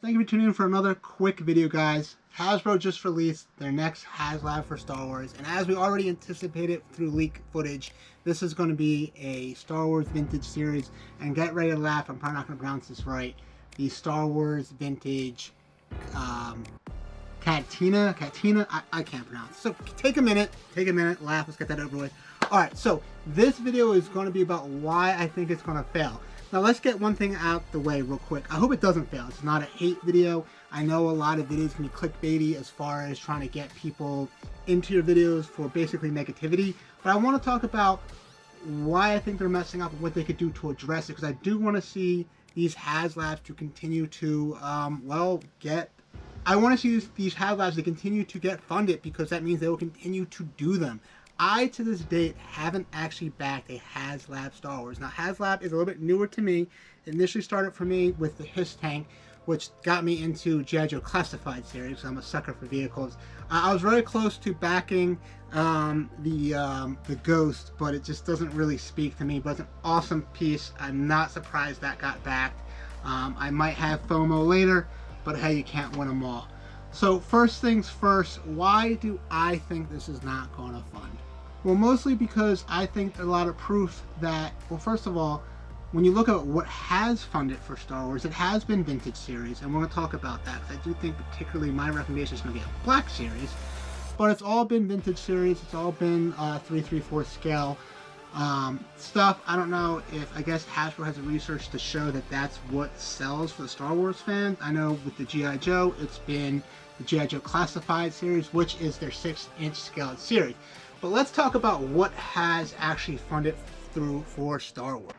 Thank you for tuning in for another quick video, guys. Hasbro just released their next Haslab for Star Wars, and as we already anticipated through leak footage, this is going to be a Star Wars vintage series. And get ready to laugh, I'm probably not going to pronounce this right. The Star Wars vintage Cantina, I can't pronounce. So take a minute, laugh, let's get that over with. Alright, so this video is going to be about why I think it's going to fail. Now let's get one thing out the way real quick. I hope it doesn't fail. It's not a hate video. I know a lot of videos can be clickbaity as far as trying to get people into your videos for basically negativity. But I want to talk about why I think they're messing up and what they could do to address it. Because I do want to see these Haslabs to continue to, I want to see these Haslabs to continue to get funded, because that means they will continue to do them. I, to this date, haven't actually backed a Haslab Star Wars. Now, Haslab is a little bit newer to me. It initially started for me with the Hiss Tank, which got me into G.I. Joe Classified series. So I'm a sucker for vehicles. I was very close to backing the Ghost, but it just doesn't really speak to me. But it's an awesome piece. I'm not surprised that got backed. I might have FOMO later, but hey, you can't win them all. So first things first, why do I think this is not going to fund? Well, mostly because I think there's a lot of proof that, well, first of all, when you look at what has funded for Star Wars, it has been vintage series, and we're going to talk about that, because I do think particularly my recommendation is going to be a black series, but it's all been vintage series, it's all been 3/3/4 scale stuff. I don't know if, I guess Hasbro has a research to show that that's what sells for the Star Wars fans. I know with the G.I. Joe, it's been the G.I. Joe Classified series, which is their 6-inch scaled series. But let's talk about what has actually funded through for Star Wars.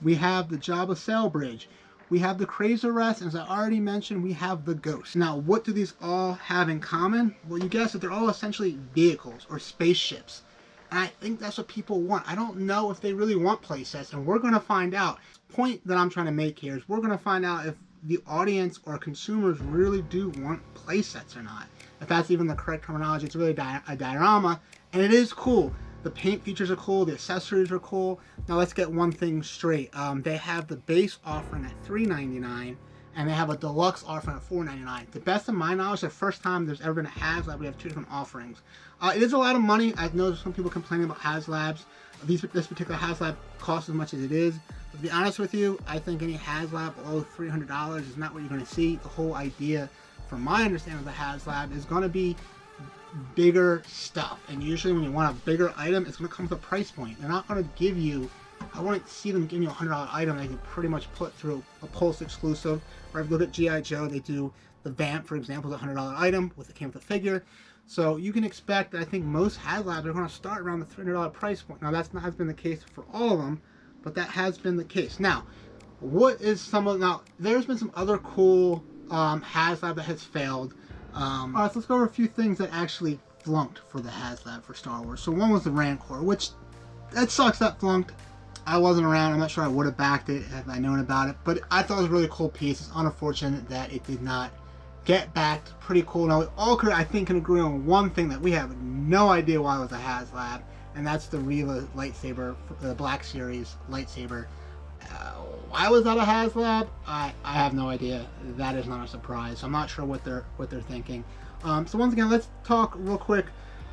We have the Jabba Sail Bridge. We have the Crazer Rest, and as I already mentioned, we have the Ghost. Now, what do these all have in common? Well, you guessed it, they're all essentially vehicles or spaceships. And I think that's what people want. I don't know if they really want playsets, and we're going to find out. The point that I'm trying to make here is we're going to find out if the audience or consumers really do want playsets or not. If that's even the correct terminology. It's really a diorama, and it is cool. The paint features are cool, the accessories are cool. Now let's get one thing straight. They have the base offering at $3.99, and they have a deluxe offering at $4.99. To best of my knowledge, the first time there's ever been a Haslab, we have two different offerings. It is a lot of money. I know some people complaining about Haslabs. This particular Haslab costs as much as it is. But to be honest with you, I think any Haslab below $300 is not what you're going to see. The whole idea, from my understanding of the Haslab, is going to be bigger stuff. And usually when you want a bigger item, it's going to come with a price point. They're not going to give you, I wouldn't see them giving you a $100 item that you can pretty much put through a Pulse exclusive. Or if you look at G.I. Joe, they do the Vamp, for example, is a $100 item with it came with a figure. So you can expect that I think most Haslabs are going to start around the $300 price point. Now that's not has been the case for all of them, but that has been the case. Now, what is some of, now there's been some other cool Haslab that has failed. Alright, so let's go over a few things that actually flunked for the Haslab for Star Wars. So one was the Rancor, which, that sucks that flunked. I wasn't around, I'm not sure I would have backed it had I known about it, but I thought it was a really cool piece. It's unfortunate that it did not get backed. Pretty cool. Now we all could, I think, can agree on one thing that we have no idea why it was a Haslab, and that's the Reva lightsaber, the Black Series lightsaber. Why was that a Haslab? I have no idea. That is not a surprise. So I'm not sure what they're thinking. So once again, let's talk real quick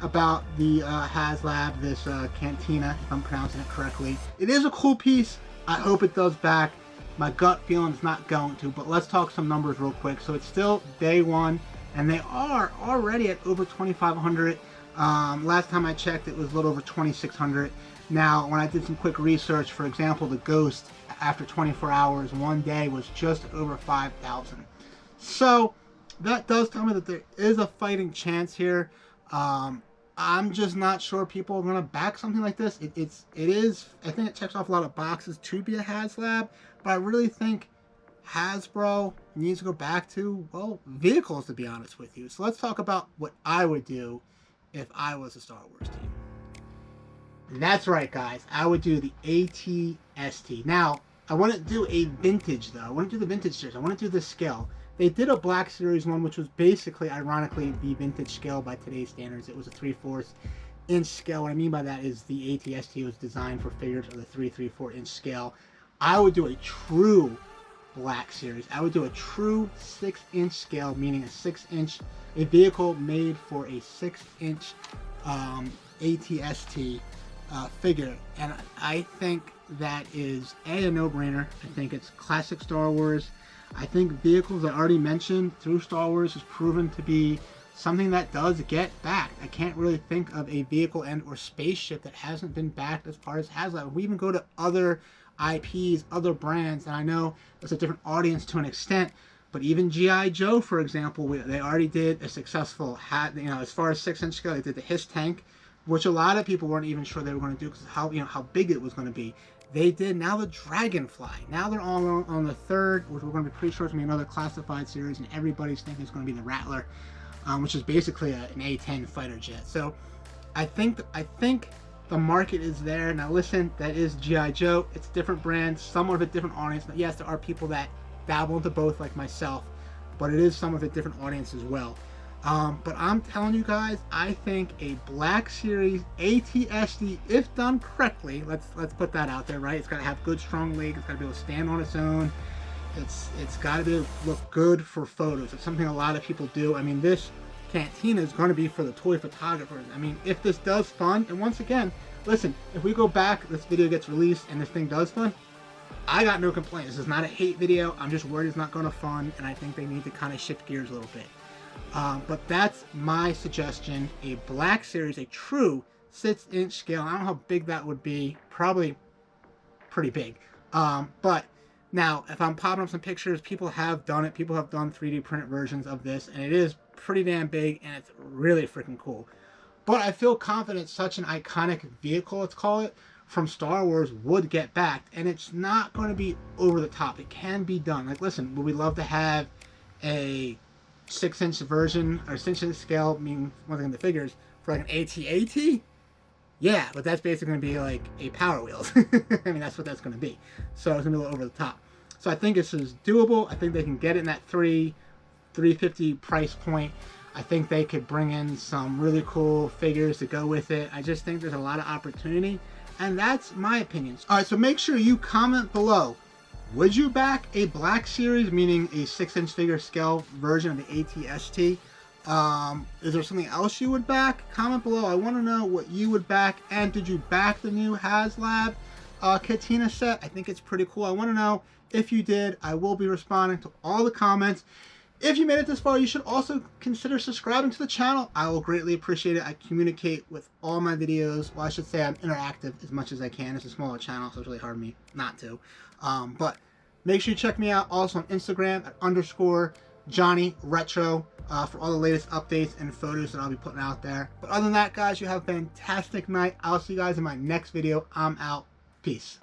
about the Haslab, this Cantina, if I'm pronouncing it correctly. It is a cool piece. I hope it does back. My gut feeling is not going to, but let's talk some numbers real quick. So it's still day one, and they are already at over 2,500. Last time I checked, it was a little over 2,600. Now, when I did some quick research, for example, the Ghost, after 24 hours, one day was just over 5,000. So that does tell me that there is a fighting chance here. I'm just not sure people are going to back something like this. It is, I think it checks off a lot of boxes to be a Haslab, but I really think Hasbro needs to go back to, well, vehicles, to be honest with you. So let's talk about what I would do if I was a Star Wars team. That's right, guys. I would do the AT-ST. Now, I wouldn't do a vintage, though. I wouldn't do the vintage series. I wouldn't do the scale. They did a Black Series one, which was basically, ironically, the vintage scale by today's standards. It was a 3/4 inch scale. What I mean by that is the AT-ST was designed for figures of the 3/3/4 inch scale. I would do a true Black Series. I would do a true 6-inch scale, meaning a vehicle made for a 6-inch ATST figure. And I think that is a no-brainer. I think it's classic Star Wars. I think vehicles I already mentioned through Star Wars has proven to be something that does get backed. I can't really think of a vehicle and or spaceship that hasn't been backed as far as Haslab. We even go to other IPs, other brands, and I know it's a different audience to an extent, but even G.I. Joe, for example, they already did a successful, as far as 6-inch scale, they did the Hiss tank, which a lot of people weren't even sure they were going to do because how big it was going to be. They did now the Dragonfly. Now they're all on the third, which we're going to be pretty sure it's going to be another classified series, and everybody's thinking it's going to be the Rattler, which is basically an A-10 fighter jet. So I think the market is there. Now listen, that is G.I. Joe. It's different brands, somewhat of a different audience. But yes, there are people that dabble into both like myself, but it is some of a different audience as well. But I'm telling you guys, I think a Black Series ATSD, if done correctly, let's put that out there, right? It's got to have good, strong legs. It's got to be able to stand on its own. It's got to be able to look good for photos. It's something a lot of people do. I mean, this Cantina is going to be for the toy photographers. I mean, if this does fun, and once again, listen, if we go back, this video gets released and this thing does fun, I got no complaints. This is not a hate video. I'm just worried it's not going to fun, and I think they need to kind of shift gears a little bit. But that's my suggestion. A Black Series, a true 6-inch scale. I don't know how big that would be. Probably pretty big. But now, if I'm popping up some pictures, people have done it. People have done 3D printed versions of this, and it is pretty damn big, and it's really freaking cool. But I feel confident such an iconic vehicle, let's call it, from Star Wars would get backed, and it's not going to be over the top. It can be done. Like, listen, would we love to have a 6-inch version, or 6-inch scale, meaning one thing in the figures, for like an AT-AT? Yeah, but that's basically going to be like a Power Wheels. I mean, that's what that's going to be. So it's going to be a little over the top. So I think this is doable. I think they can get it in that $350 price point. I think they could bring in some really cool figures to go with it. I just think there's a lot of opportunity, and that's my opinion. All right, so make sure you comment below. Would you back a Black Series, meaning a 6-inch figure scale version of the ATST? Is there something else you would back? Comment below. I want to know what you would back, and did you back the new Haslab Cantina set? I think it's pretty cool. I want to know if you did. I will be responding to all the comments. If you made it this far, you should also consider subscribing to the channel. I will greatly appreciate it. I communicate with all my videos. Well, I should say I'm interactive as much as I can. It's a smaller channel, so it's really hard for me not to. But make sure you check me out also on Instagram at _JohnnyRetro for all the latest updates and photos that I'll be putting out there. But other than that, guys, you have a fantastic night. I'll see you guys in my next video. I'm out. Peace.